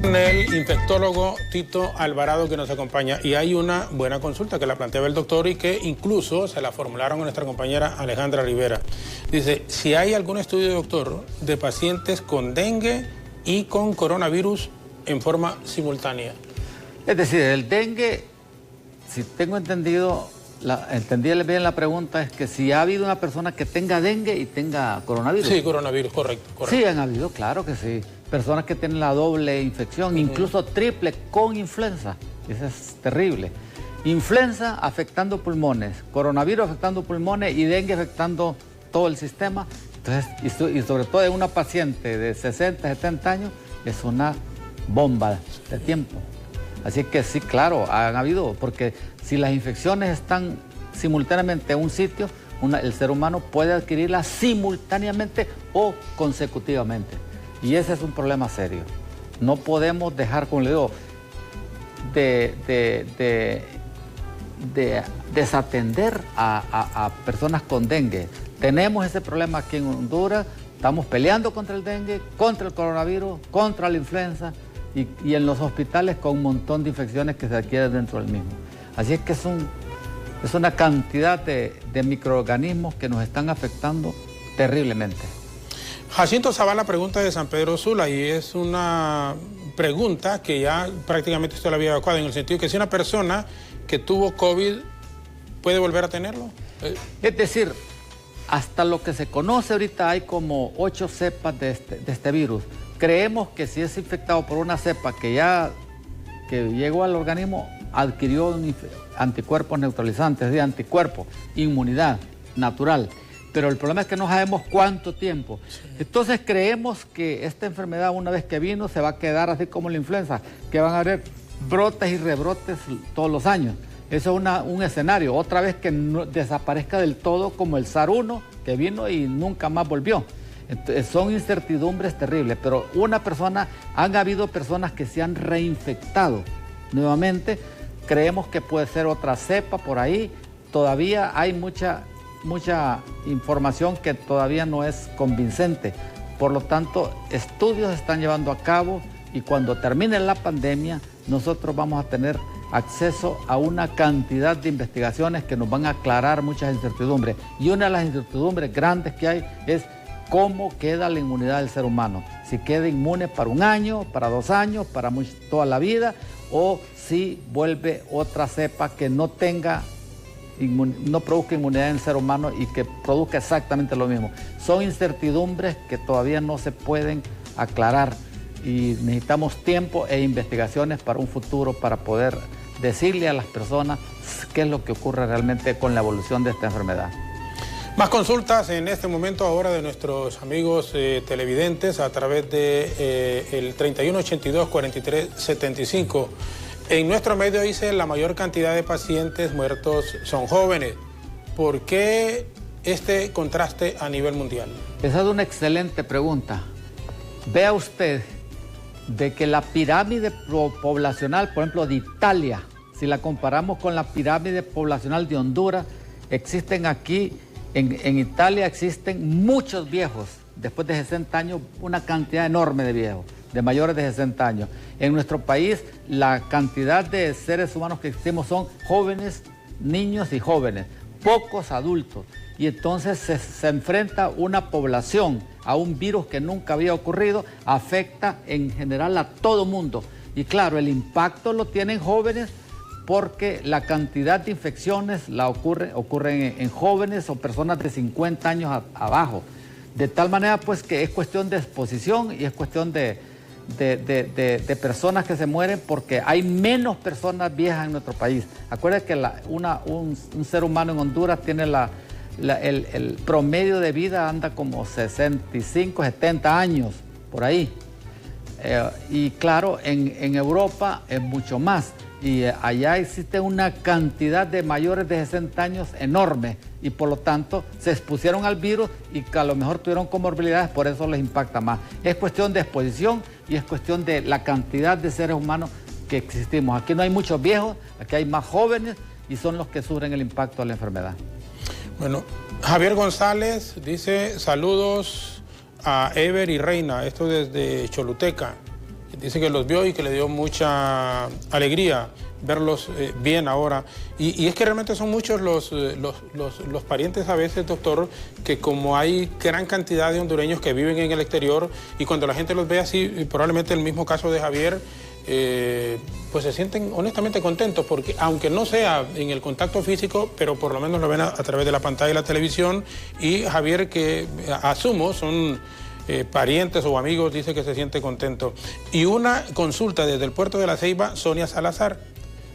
El infectólogo Tito Alvarado, que nos acompaña, y hay una buena consulta que la planteaba el doctor y que incluso se la formularon a nuestra compañera Alejandra Rivera. Dice, si hay algún estudio, doctor, de pacientes con dengue y con coronavirus en forma simultánea. Es decir, el dengue, si tengo entendido, entendí bien la pregunta, es que si ha habido una persona que tenga dengue y tenga coronavirus. Sí, coronavirus, correcto. Sí, han habido, claro que sí. Personas que tienen la doble infección, incluso triple con influenza. Eso es terrible. Influenza afectando pulmones, coronavirus afectando pulmones y dengue afectando todo el sistema. Entonces, y sobre todo en una paciente de 60, 70 años, es una bomba de tiempo. Así que sí, claro, han habido, porque si las infecciones están simultáneamente en un sitio, el ser humano puede adquirirlas simultáneamente o consecutivamente. Y ese es un problema serio. No podemos dejar, como le digo, de desatender a personas con dengue. Tenemos ese problema aquí en Honduras, estamos peleando contra el dengue, contra el coronavirus, contra la influenza y en los hospitales con un montón de infecciones que se adquieren dentro del mismo. Así es que es una cantidad de microorganismos que nos están afectando terriblemente. Jacinto Zavala pregunta de San Pedro Sula, y es una pregunta que ya prácticamente usted la había evacuado, en el sentido que si una persona que tuvo COVID puede volver a tenerlo. Es decir, hasta lo que se conoce ahorita hay como 8 cepas de este virus. Creemos que si es infectado por una cepa que llegó al organismo, adquirió anticuerpos neutralizantes, de anticuerpos, inmunidad natural. Pero el problema es que no sabemos cuánto tiempo. Entonces creemos que esta enfermedad, una vez que vino, se va a quedar así como la influenza, que van a haber brotes y rebrotes todos los años. Eso es un escenario. Otra vez que no desaparezca del todo, como el SARS-1, que vino y nunca más volvió. Entonces, son incertidumbres terribles, pero han habido personas que se han reinfectado nuevamente. Creemos que puede ser otra cepa por ahí. Todavía hay mucha información que todavía no es convincente. Por lo tanto, estudios se están llevando a cabo y cuando termine la pandemia, nosotros vamos a tener acceso a una cantidad de investigaciones que nos van a aclarar muchas incertidumbres. Y una de las incertidumbres grandes que hay es cómo queda la inmunidad del ser humano. Si queda inmune para 1 año, para 2 años, para toda la vida, o si vuelve otra cepa que no produzca inmunidad en el ser humano y que produzca exactamente lo mismo. Son incertidumbres que todavía no se pueden aclarar y necesitamos tiempo e investigaciones para un futuro para poder decirle a las personas qué es lo que ocurre realmente con la evolución de esta enfermedad. Más consultas en este momento ahora de nuestros amigos televidentes a través de el 3182-4375. En nuestro medio dice la mayor cantidad de pacientes muertos son jóvenes. ¿Por qué este contraste a nivel mundial? Esa es una excelente pregunta. Vea usted de que la pirámide poblacional, por ejemplo, de Italia, si la comparamos con la pirámide poblacional de Honduras, existen aquí, en Italia existen muchos viejos, después de 60 años, una cantidad enorme de viejos, de mayores de 60 años. En nuestro país, la cantidad de seres humanos que existimos son jóvenes niños y jóvenes, pocos adultos. Y entonces se enfrenta una población a un virus que nunca había ocurrido, afecta en general a todo mundo. Y claro, el impacto lo tienen jóvenes porque la cantidad de infecciones ocurren en jóvenes o personas de 50 años abajo. De tal manera pues que es cuestión de exposición y es cuestión de personas que se mueren porque hay menos personas viejas en nuestro país. Acuérdense que un ser humano en Honduras tiene el promedio de vida anda como 65, 70 años, por ahí. Y claro, en Europa es mucho más. Y allá existe una cantidad de mayores de 60 años enorme y por lo tanto se expusieron al virus y que a lo mejor tuvieron comorbilidades, por eso les impacta más. Es cuestión de exposición y es cuestión de la cantidad de seres humanos que existimos. Aquí no hay muchos viejos, aquí hay más jóvenes y son los que sufren el impacto de la enfermedad. Bueno, Javier González dice saludos a Ever y Reina, esto desde Choluteca. Dice que los vio y que le dio mucha alegría verlos bien ahora. Y es que realmente son muchos los parientes a veces, doctor, que como hay gran cantidad de hondureños que viven en el exterior y cuando la gente los ve así, probablemente el mismo caso de Javier, pues se sienten honestamente contentos porque aunque no sea en el contacto físico, pero por lo menos lo ven a través de la pantalla de la televisión y Javier, que asumo son parientes o amigos, dice que se siente contento. Y una consulta desde el puerto de La Ceiba, Sonia Salazar,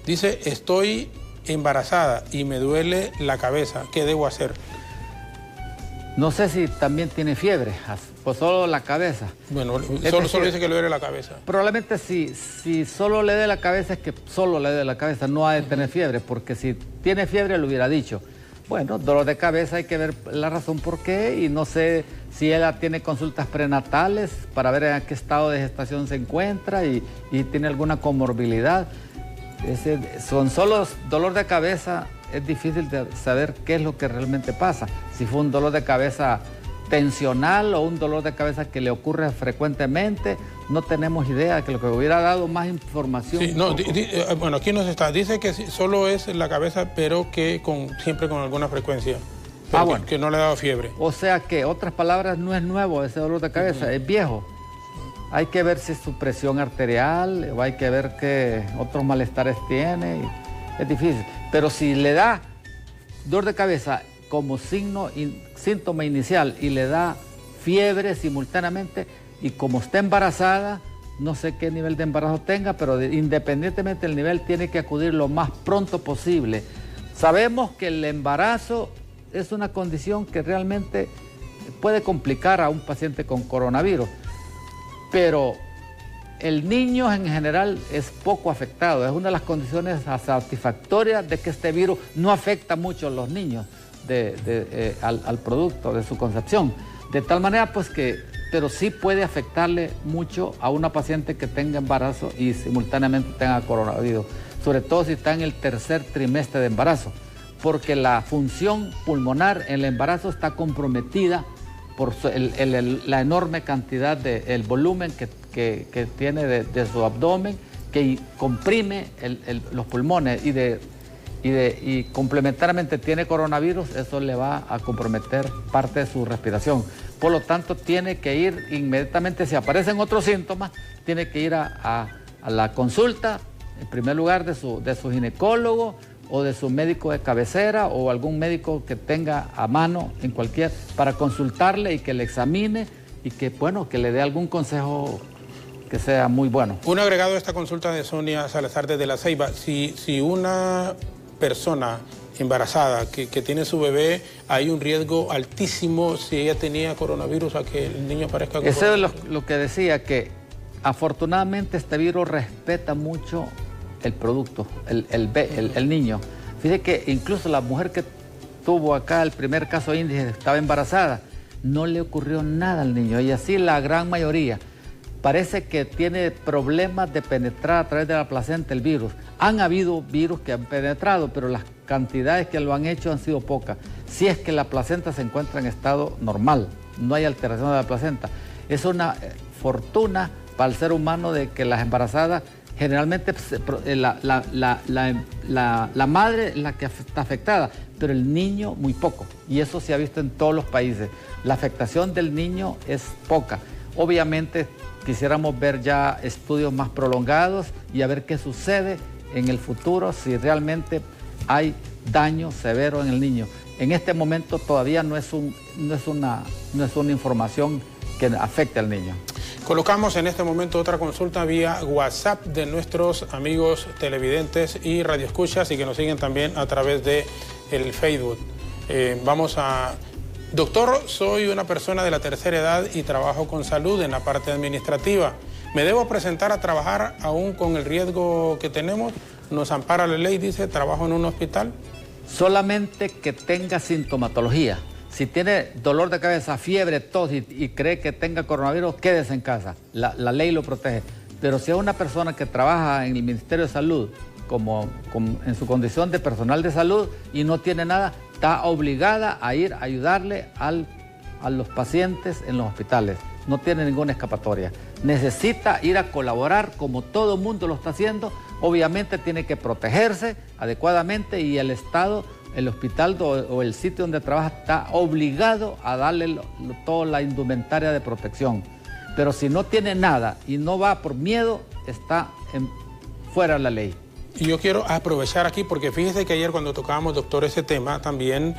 dice, estoy embarazada y me duele la cabeza, ¿qué debo hacer? No sé si también tiene fiebre, pues solo la cabeza. Bueno, solo dice que le duele la cabeza. Probablemente si solo le duele la cabeza, es que solo le duele la cabeza, no ha de tener fiebre, porque si tiene fiebre lo hubiera dicho. Bueno, dolor de cabeza, hay que ver la razón por qué y no sé si ella tiene consultas prenatales para ver en qué estado de gestación se encuentra y tiene alguna comorbilidad. Son solo dolor de cabeza, es difícil de saber qué es lo que realmente pasa. Si fue un dolor de cabeza tensional o un dolor de cabeza que le ocurre frecuentemente, no tenemos idea, que lo que hubiera dado más información. Sí, no, bueno, aquí nos está, dice que solo es la cabeza, pero que siempre con alguna frecuencia. Bueno. Que no le ha dado fiebre. O sea que, otras palabras, no es nuevo ese dolor de cabeza, es viejo. Hay que ver si es su presión arterial, o hay que ver qué otros malestares tiene. Es difícil. Pero si le da dolor de cabeza como síntoma inicial y le da fiebre simultáneamente y como está embarazada, no sé qué nivel de embarazo tenga, pero independientemente del nivel tiene que acudir lo más pronto posible. Sabemos que el embarazo es una condición que realmente puede complicar a un paciente con coronavirus, pero el niño en general es poco afectado. Es una de las condiciones satisfactorias de que este virus no afecta mucho a los niños al producto de su concepción. De tal manera pues pero sí puede afectarle mucho a una paciente que tenga embarazo y simultáneamente tenga coronavirus, sobre todo si está en el tercer trimestre de embarazo, porque la función pulmonar en el embarazo está comprometida por la enorme cantidad el volumen que tiene de su abdomen, que comprime los pulmones y complementariamente tiene coronavirus, eso le va a comprometer parte de su respiración. Por lo tanto, tiene que ir inmediatamente, si aparecen otros síntomas, tiene que ir a la consulta, en primer lugar de su ginecólogo o de su médico de cabecera o algún médico que tenga a mano para consultarle y que le examine y que le dé algún consejo que sea muy bueno. Un agregado a esta consulta de Sonia Salazar desde La Ceiba, si una persona embarazada que tiene su bebé, hay un riesgo altísimo si ella tenía coronavirus a que el niño aparezca con Eso es lo que decía, que afortunadamente este virus respeta mucho el producto, el niño. Fíjate que incluso la mujer que tuvo acá el primer caso índice, estaba embarazada, no le ocurrió nada al niño, y así la gran mayoría. Parece que tiene problemas de penetrar a través de la placenta el virus. Han habido virus que han penetrado, pero las cantidades que lo han hecho han sido pocas. Si es que la placenta se encuentra en estado normal, no hay alteración de la placenta. Es una fortuna para el ser humano de que las embarazadas generalmente la madre es la que está afectada, pero el niño muy poco. Y eso se ha visto en todos los países. La afectación del niño es poca. Obviamente quisiéramos ver ya estudios más prolongados y a ver qué sucede en el futuro si realmente hay daño severo en el niño. En este momento todavía no es una información que afecte al niño. Colocamos en este momento otra consulta vía WhatsApp de nuestros amigos televidentes y radioescuchas y que nos siguen también a través de el Facebook. Vamos a... Doctor, soy una persona de la tercera edad y trabajo con salud en la parte administrativa. ¿Me debo presentar a trabajar aún con el riesgo que tenemos? Nos ampara la ley, dice, trabajo en un hospital. Solamente que tenga sintomatología. Si tiene dolor de cabeza, fiebre, tos y cree que tenga coronavirus, quédese en casa. La ley lo protege. Pero si es una persona que trabaja en el Ministerio de Salud, como en su condición de personal de salud y no tiene nada, está obligada a ir a ayudarle a los pacientes en los hospitales. No tiene ninguna escapatoria. Necesita ir a colaborar como todo el mundo lo está haciendo. Obviamente tiene que protegerse adecuadamente y el Estado, el hospital o el sitio donde trabaja está obligado a darle toda la indumentaria de protección. Pero si no tiene nada y no va por miedo, está fuera de la ley. Y yo quiero aprovechar aquí porque fíjese que ayer cuando tocábamos, doctor, ese tema también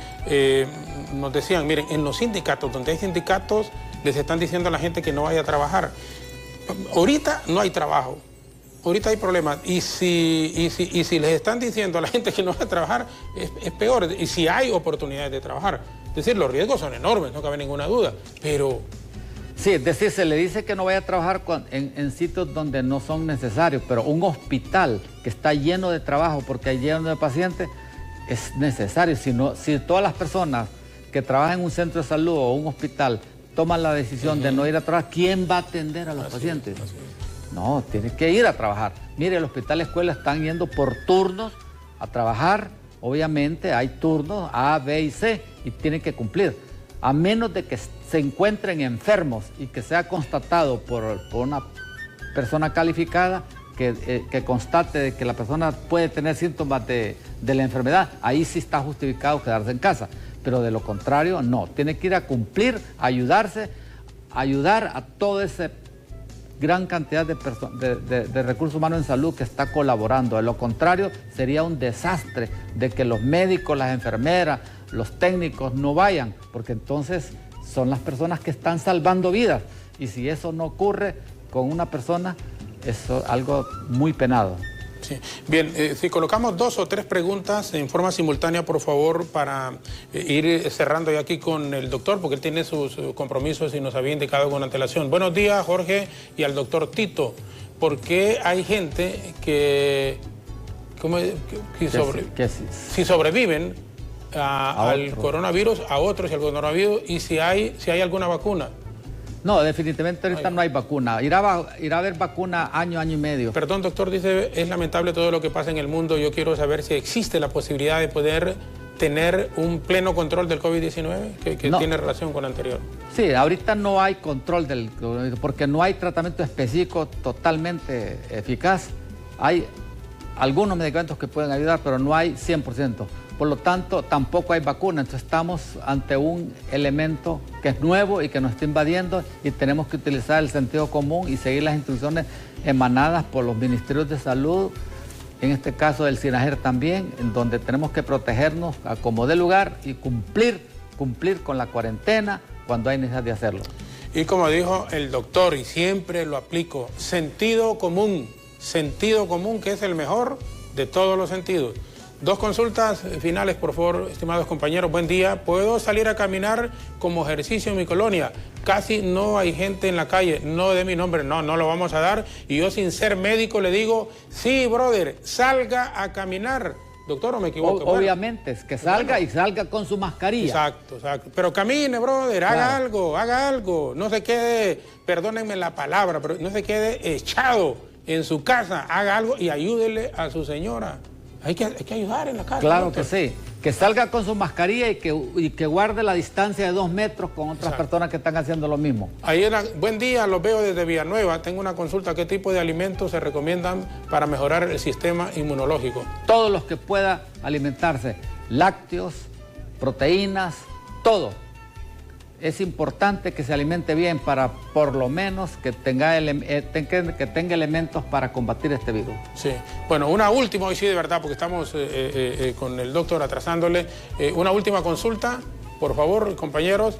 nos decían, miren, en los sindicatos, donde hay sindicatos, les están diciendo a la gente que no vaya a trabajar. Ahorita no hay trabajo, ahorita hay problemas. Y si les están diciendo a la gente que no va a trabajar, es peor. Y si hay oportunidades de trabajar. Es decir, los riesgos son enormes, no cabe ninguna duda, pero... Sí, es decir, se le dice que no vaya a trabajar en sitios donde no son necesarios, pero un hospital que está lleno de trabajo porque hay lleno de pacientes, es necesario. Si todas las personas que trabajan en un centro de salud o un hospital toman la decisión de no ir a trabajar, ¿quién va a atender a los pacientes? No, tiene que ir a trabajar. Mire, el hospital escuela están yendo por turnos a trabajar. Obviamente hay turnos A, B y C y tienen que cumplir. A menos de que se encuentren enfermos y que sea constatado por una persona calificada que constate de que la persona puede tener síntomas de la enfermedad, ahí sí está justificado quedarse en casa. Pero de lo contrario, no. Tiene que ir a cumplir, ayudar a toda esa gran cantidad de recursos humanos en salud que está colaborando. De lo contrario, sería un desastre de que los médicos, las enfermeras, los técnicos no vayan, porque entonces son las personas que están salvando vidas. Y si eso no ocurre con una persona, eso es algo muy penado. Sí. Bien, si colocamos 2 o 3 preguntas en forma simultánea, por favor, para ir cerrando ya aquí con el doctor, porque él tiene sus compromisos y nos había indicado con antelación. Buenos días, Jorge, y al doctor Tito. ¿Por qué hay gente si sobreviven al coronavirus, a otros y al coronavirus, y si hay alguna vacuna? No, definitivamente ahorita no hay vacuna. Irá a haber vacuna año y medio. Perdón, doctor, dice, es lamentable todo lo que pasa en el mundo. Yo quiero saber si existe la posibilidad de poder tener un pleno control del COVID-19, que no tiene relación con lo anterior. Sí, ahorita no hay control del coronavirus, porque no hay tratamiento específico totalmente eficaz. Hay algunos medicamentos que pueden ayudar, pero no hay 100%. Por lo tanto, tampoco hay vacuna. Entonces estamos ante un elemento que es nuevo y que nos está invadiendo y tenemos que utilizar el sentido común y seguir las instrucciones emanadas por los ministerios de salud, en este caso del SINAGER también, en donde tenemos que protegernos a como dé lugar y cumplir con la cuarentena cuando hay necesidad de hacerlo. Y como dijo el doctor, y siempre lo aplico, sentido común, que es el mejor de todos los sentidos. 2 consultas finales, por favor, estimados compañeros. Buen día. ¿Puedo salir a caminar como ejercicio en mi colonia? Casi no hay gente en la calle. No dé mi nombre. No lo vamos a dar. Y yo, sin ser médico, le digo, sí, brother, salga a caminar. Doctor, ¿o me equivoco? Obviamente, es que salga y salga con su mascarilla. Exacto. Pero camine, brother, haga algo. No se quede, perdónenme la palabra, pero no se quede echado en su casa. Haga algo y ayúdele a su señora. Hay que ayudar en la casa. Claro que sí. Que salga con su mascarilla y que guarde la distancia de 2 metros con otras personas que están haciendo lo mismo. Buen día, los veo desde Villanueva. Tengo una consulta. ¿Qué tipo de alimentos se recomiendan para mejorar el sistema inmunológico? Todos los que pueda alimentarse, lácteos, proteínas, todo. Es importante que se alimente bien para por lo menos que tenga elementos para combatir este virus. Sí. Bueno, una última, hoy sí de verdad, porque estamos con el doctor atrasándole. Una última consulta, por favor, compañeros.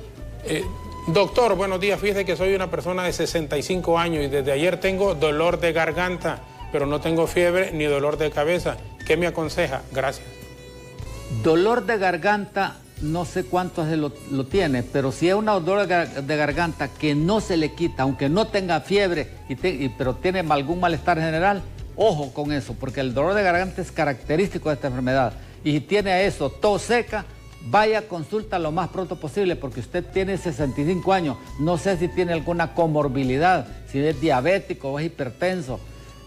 Doctor, buenos días. Fíjese que soy una persona de 65 años y desde ayer tengo dolor de garganta, pero no tengo fiebre ni dolor de cabeza. ¿Qué me aconseja? Gracias. Dolor de garganta, no sé cuántos lo tiene, pero si es un dolor de garganta que no se le quita, aunque no tenga fiebre, pero tiene algún malestar general, ojo con eso, porque el dolor de garganta es característico de esta enfermedad. Y si tiene a eso tos seca, vaya a consulta lo más pronto posible, porque usted tiene 65 años, no sé si tiene alguna comorbilidad, si es diabético o es hipertenso.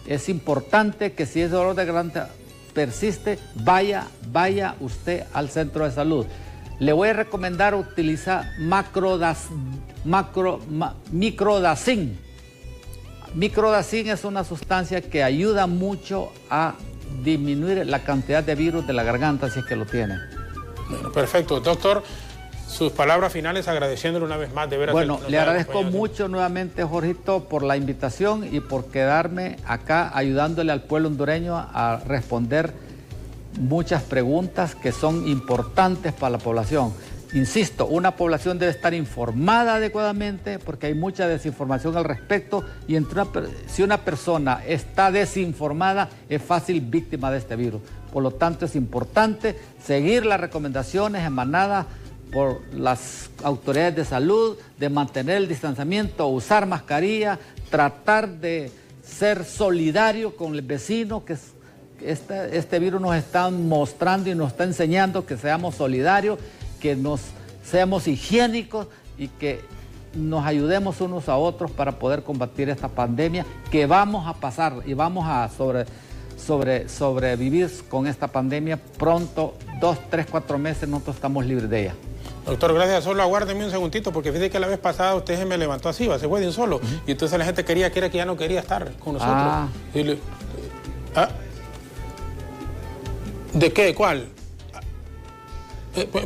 Es importante que si ese dolor de garganta persiste, vaya usted al centro de salud. Le voy a recomendar utilizar microdacin. Microdacin es una sustancia que ayuda mucho a disminuir la cantidad de virus de la garganta si es que lo tiene. Bueno, perfecto. Doctor, sus palabras finales agradeciéndole una vez más de veras. Bueno, le agradezco mucho nuevamente, Jorgito, por la invitación y por quedarme acá ayudándole al pueblo hondureño a responder muchas preguntas que son importantes para la población. Insisto, una población debe estar informada adecuadamente porque hay mucha desinformación al respecto y si una persona está desinformada es fácil víctima de este virus. Por lo tanto, es importante seguir las recomendaciones emanadas por las autoridades de salud, de mantener el distanciamiento, usar mascarilla, tratar de ser solidario con el vecino, que este virus nos está mostrando y nos está enseñando que seamos solidarios, que seamos higiénicos y que nos ayudemos unos a otros para poder combatir esta pandemia que vamos a pasar y vamos a sobrevivir con esta pandemia pronto. 2, 3, 4 meses nosotros estamos libres de ella. Doctor, gracias. Solo aguárdeme un segundito, porque fíjate que la vez pasada usted se me levantó así, se fue de un solo. Y entonces la gente quería que ya no quería estar con nosotros. ¿De qué? ¿Cuál?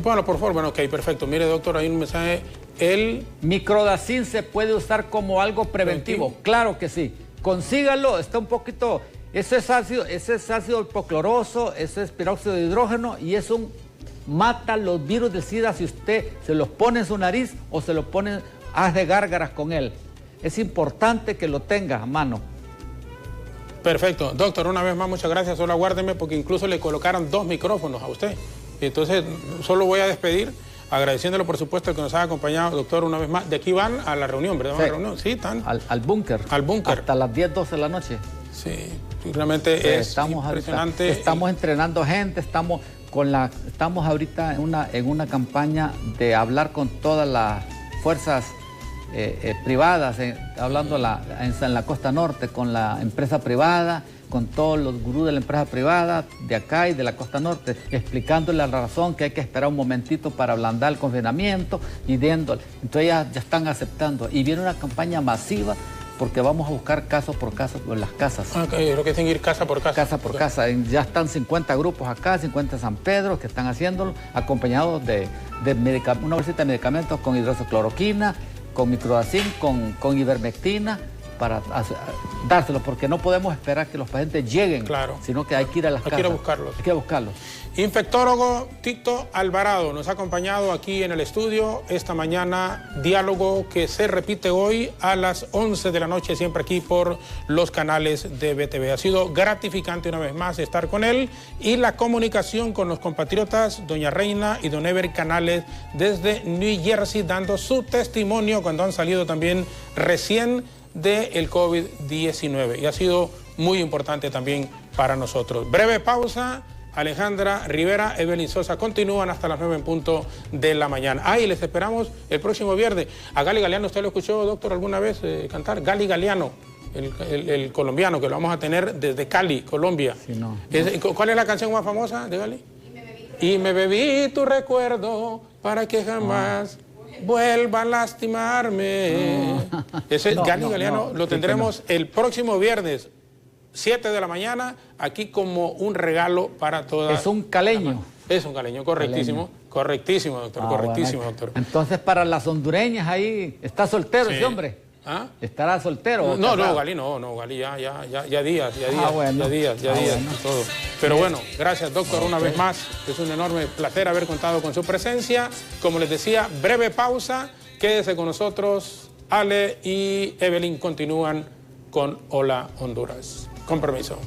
Bueno, por favor. Bueno, ok, perfecto. Mire, doctor, hay un mensaje. El microdacin se puede usar como algo preventivo. Claro que sí. Consígalo, está un poquito... Ese es ácido hipocloroso, ese es peróxido de hidrógeno y mata los virus del SIDA si usted se los pone en su nariz o se los pone, hace gárgaras con él. Es importante que lo tenga a mano. Perfecto. Doctor, una vez más, muchas gracias. Solo aguárdeme porque incluso le colocaron 2 micrófonos a usted. Entonces, solo voy a despedir, agradeciéndole, por supuesto, que nos haya acompañado, doctor, una vez más. De aquí van a la reunión, ¿verdad? Sí. ¿A la reunión? Sí, están. Al búnker. Al búnker. Hasta las 10, 12 de la noche. Sí, realmente es impresionante. Estamos entrenando gente, estamos ahorita en una campaña de hablar con todas las fuerzas privadas, hablando en la costa norte, con la empresa privada, con todos los gurús de la empresa privada de acá y de la costa norte, explicándole la razón que hay que esperar un momentito para ablandar el confinamiento y viéndole. Entonces ya están aceptando y viene una campaña masiva porque vamos a buscar caso por caso en las casas. Creo que es ir casa por casa. Casa por casa. Ya están 50 grupos acá, 50 en San Pedro, que están haciéndolo, acompañados de una bolsita de medicamentos con hidroxicloroquina, con microdacin, con ivermectina, para dárselo, porque no podemos esperar que los pacientes lleguen, claro, sino que hay que ir a las casas. Hay que ir a buscarlos. Hay que buscarlos. Infectólogo Tito Alvarado nos ha acompañado aquí en el estudio esta mañana. Diálogo que se repite hoy a las 11 de la noche, siempre aquí por los canales de BTV. Ha sido gratificante una vez más estar con él y la comunicación con los compatriotas, doña Reina y don Ever Canales desde New Jersey, dando su testimonio cuando han salido también recién del COVID-19. Y ha sido muy importante también para nosotros. Breve pausa. Alejandra Rivera, Evelyn Sosa continúan hasta las 9 en punto de la mañana. Y les esperamos el próximo viernes. A Gali Galeano, ¿usted lo escuchó, doctor, alguna vez cantar? Gali Galeano, el colombiano, que lo vamos a tener desde Cali, Colombia. Sí, no. ¿Cuál es la canción más famosa de Gali? y me bebí tu recuerdo para que jamás vuelva a lastimarme. Ese Gali Galeano lo tendremos el próximo viernes, 7 de la mañana, aquí como un regalo para todas. Es un caleño. Es un caleño, correctísimo. Caleño. Correctísimo, doctor, correctísimo, bueno. doctor. Entonces, para las hondureñas ahí, ¿está soltero ese hombre? ¿Ah? ¿Estará soltero? No, Gali, Gali, ya días, bueno. ya días, y todo. Pero bueno, gracias, doctor, una vez más. Es un enorme placer haber contado con su presencia. Como les decía, breve pausa. Quédese con nosotros. Ale y Evelyn continúan con Hola Honduras. Con permiso.